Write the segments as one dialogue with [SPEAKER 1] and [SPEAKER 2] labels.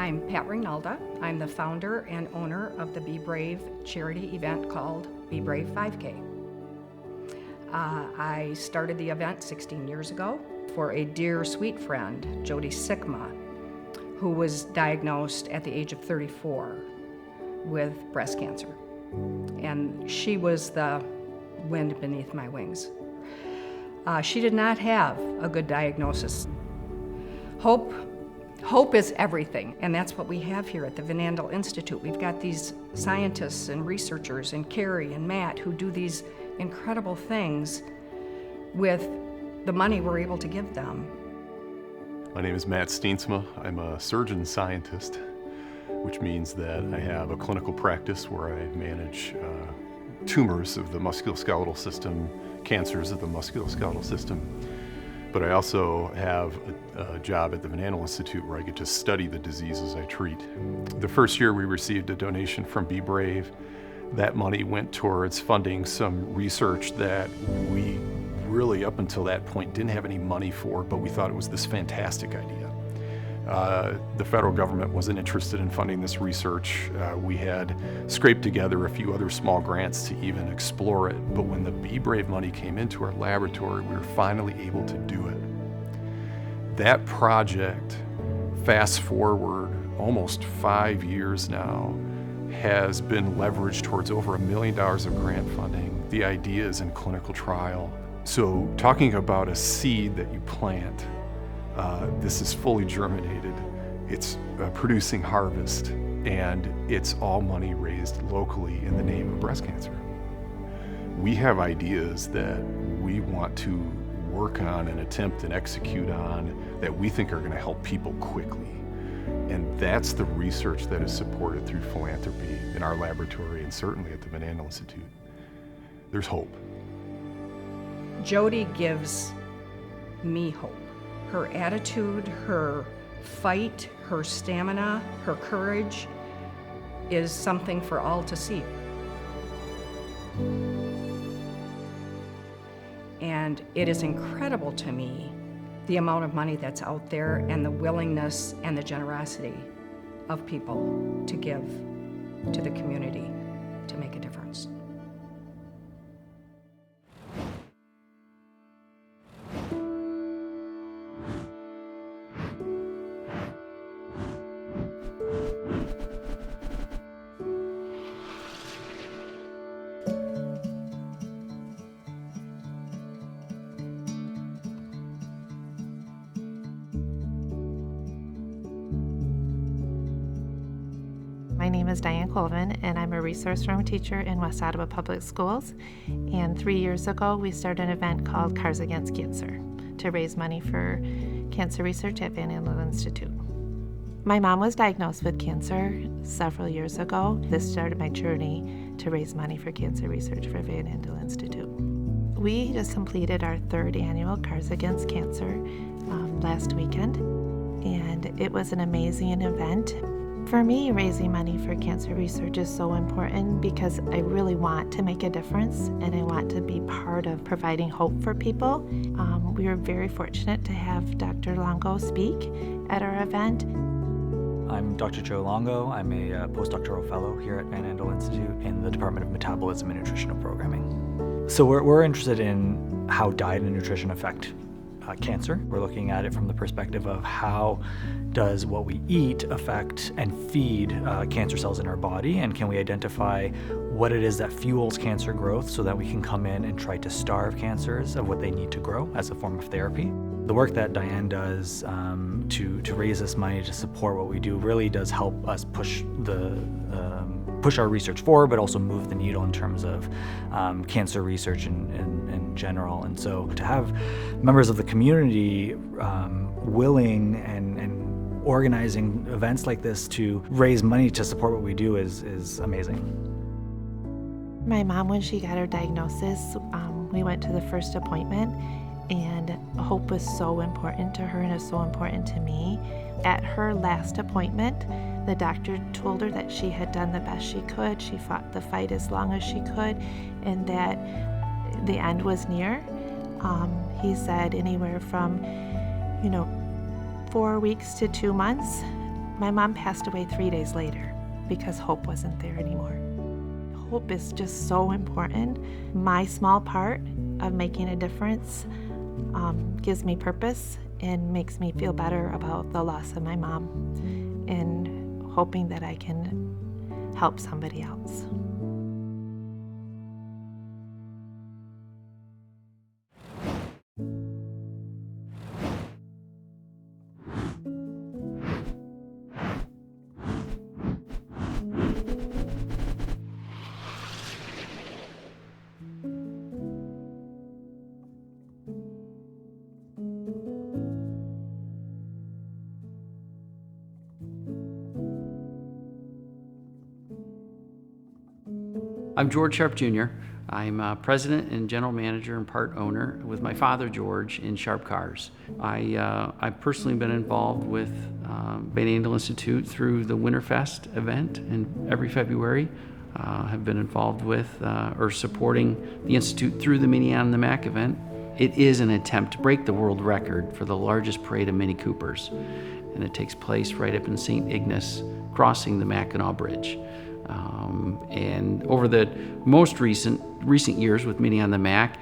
[SPEAKER 1] I'm Pat Rinalda. I'm the founder and owner of the Be Brave charity event called Be Brave 5K. I started the event 16 years ago for a dear sweet friend, Jody Sikma, who was diagnosed at the age of 34 with breast cancer. And she was the wind beneath my wings. She did not have a good diagnosis. Hope is everything, and that's what we have here at the Van Andel Institute. We've got these scientists and researchers, and Carrie and Matt, who do these incredible things with the money we're able to give them.
[SPEAKER 2] My name is Matt Steensma. I'm a surgeon scientist, which means that I have a clinical practice where I manage tumors of the musculoskeletal system, cancers of the musculoskeletal system. But I also have a job at the Van Andel Institute where I get to study the diseases I treat. The first year we received a donation from Be Brave. That money went towards funding some research that we really, up until that point, didn't have any money for, but we thought it was this fantastic idea. The federal government wasn't interested in funding this research. We had scraped together a few other small grants to even explore it, but when the Be Brave money came into our laboratory, we were finally able to do it. That project, fast forward almost 5 years now, has been leveraged towards over $1 million of grant funding. The idea is in clinical trial. So talking about a seed that you plant, this is fully germinated, it's producing harvest, and it's all money raised locally in the name of breast cancer. We have ideas that we want to work on and attempt and execute on that we think are going to help people quickly. And that's the research that is supported through philanthropy in our laboratory and certainly at the Van Andel Institute. There's hope.
[SPEAKER 1] Jody gives me hope. Her attitude, her fight, her stamina, her courage is something for all to see. And it is incredible to me the amount of money that's out there and the willingness and the generosity of people to give to the community to make a difference.
[SPEAKER 3] My name is Diane Colvin, and I'm a resource room teacher in West Ottawa Public Schools. And 3 years ago, we started an event called Cars Against Cancer to raise money for cancer research at Van Andel Institute. My mom was diagnosed with cancer several years ago. This started my journey to raise money for cancer research for Van Andel Institute. We just completed our 3rd annual Cars Against Cancer last weekend, and it was an amazing event. For me, raising money for cancer research is so important because I really want to make a difference and I want to be part of providing hope for people. We were very fortunate to have Dr. Longo speak at our event.
[SPEAKER 4] I'm Dr. Joe Longo. I'm a postdoctoral fellow here at Van Andel Institute in the Department of Metabolism and Nutritional Programming. So we're interested in how diet and nutrition affect cancer. We're looking at it from the perspective of how does what we eat affect and feed cancer cells in our body, and can we identify what it is that fuels cancer growth so that we can come in and try to starve cancers of what they need to grow as a form of therapy. The work that Diane does to raise this money to support what we do really does help us push our research forward, but also move the needle in terms of cancer research in general. And so to have members of the community willing and organizing events like this to raise money to support what we do is amazing.
[SPEAKER 3] My mom, when she got her diagnosis, we went to the first appointment, and hope was so important to her and is so important to me. At her last appointment, the doctor told her that she had done the best she could. She fought the fight as long as she could, and that the end was near. He said anywhere from, 4 weeks to 2 months My mom passed away 3 days later because hope wasn't there anymore. Hope is just so important. My small part of making a difference gives me purpose and makes me feel better about the loss of my mom and hoping that I can help somebody else.
[SPEAKER 5] I'm George Sharp Jr. I'm president and general manager and part owner with my father, George, in Sharp Cars. I've personally been involved with Van Andel Institute through the Winterfest event in every February. Have been involved with or supporting the Institute through the Mini on the Mac event. It is an attempt to break the world record for the largest parade of Mini Coopers. And it takes place right up in St. Ignace, crossing the Mackinac Bridge. And over the most recent years with Mini on the Mac,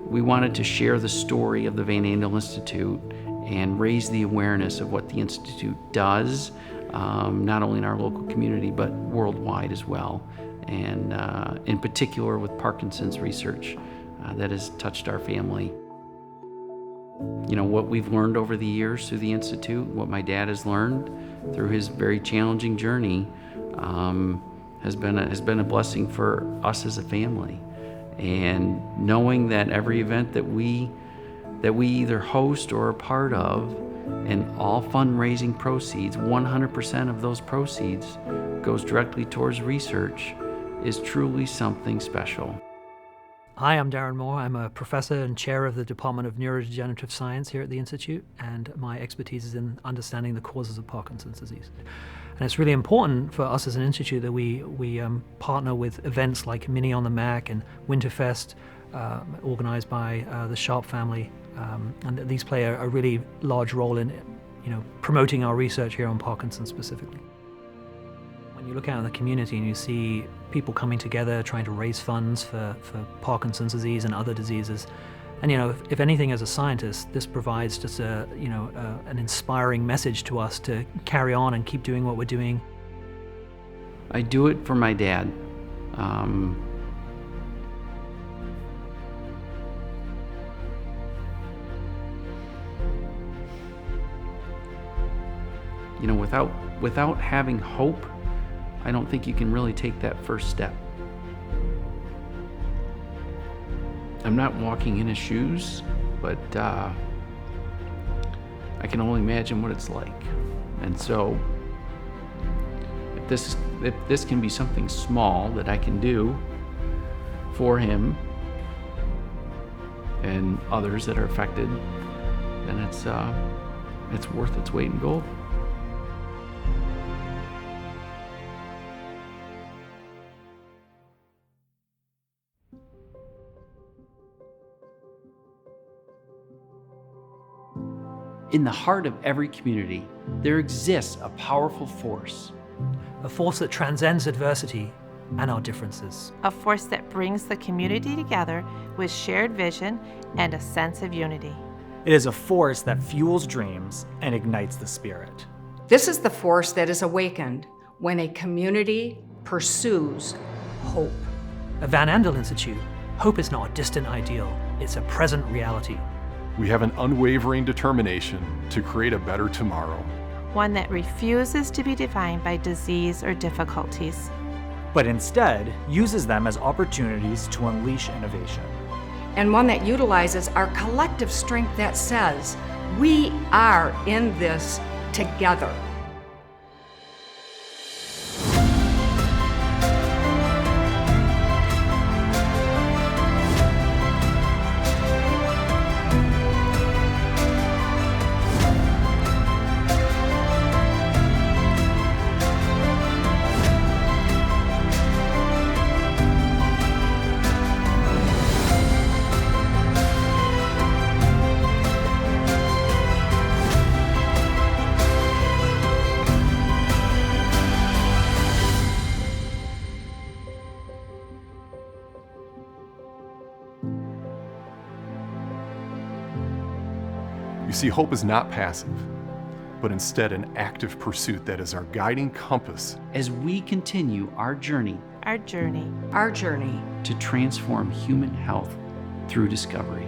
[SPEAKER 5] we wanted to share the story of the Van Andel Institute and raise the awareness of what the Institute does, not only in our local community, but worldwide as well. And in particular with Parkinson's research that has touched our family. You know, what we've learned over the years through the Institute, what my dad has learned through his very challenging journey, has been a blessing for us as a family. And knowing that every event that we either host or are part of, and all fundraising proceeds, 100% of those proceeds goes directly towards research, is truly something special.
[SPEAKER 6] Hi, I'm Darren Moore. I'm a professor and chair of the Department of Neurodegenerative Science here at the Institute, and my expertise is in understanding the causes of Parkinson's disease. And it's really important for us as an institute that we partner with events like Mini on the Mac and Winterfest, organized by the Sharp family, and these play a really large role in, promoting our research here on Parkinson's specifically. When you look out in the community and you see people coming together trying to raise funds for Parkinson's disease and other diseases, and if anything, as a scientist, this provides just an inspiring message to us to carry on and keep doing what we're doing.
[SPEAKER 5] I do it for my dad. Without having hope, I don't think you can really take that first step. I'm not walking in his shoes, but I can only imagine what it's like. And so, if this can be something small that I can do for him and others that are affected, then it's worth its weight in gold. In the heart of every community, there exists a powerful force.
[SPEAKER 6] A force that transcends adversity and our differences.
[SPEAKER 3] A force that brings the community together with shared vision and a sense of unity.
[SPEAKER 4] It is a force that fuels dreams and ignites the spirit.
[SPEAKER 1] This is the force that is awakened when a community pursues hope.
[SPEAKER 6] At Van Andel Institute, hope is not a distant ideal, it's a present reality.
[SPEAKER 2] We have an unwavering determination to create a better tomorrow.
[SPEAKER 3] One that refuses to be defined by disease or difficulties,
[SPEAKER 4] but instead uses them as opportunities to unleash innovation.
[SPEAKER 1] And one that utilizes our collective strength that says, we are in this together.
[SPEAKER 2] see, hope is not passive, but instead an active pursuit that is our guiding compass.
[SPEAKER 5] As we continue our journey
[SPEAKER 3] Our journey
[SPEAKER 1] Our journey
[SPEAKER 5] to transform human health through discovery.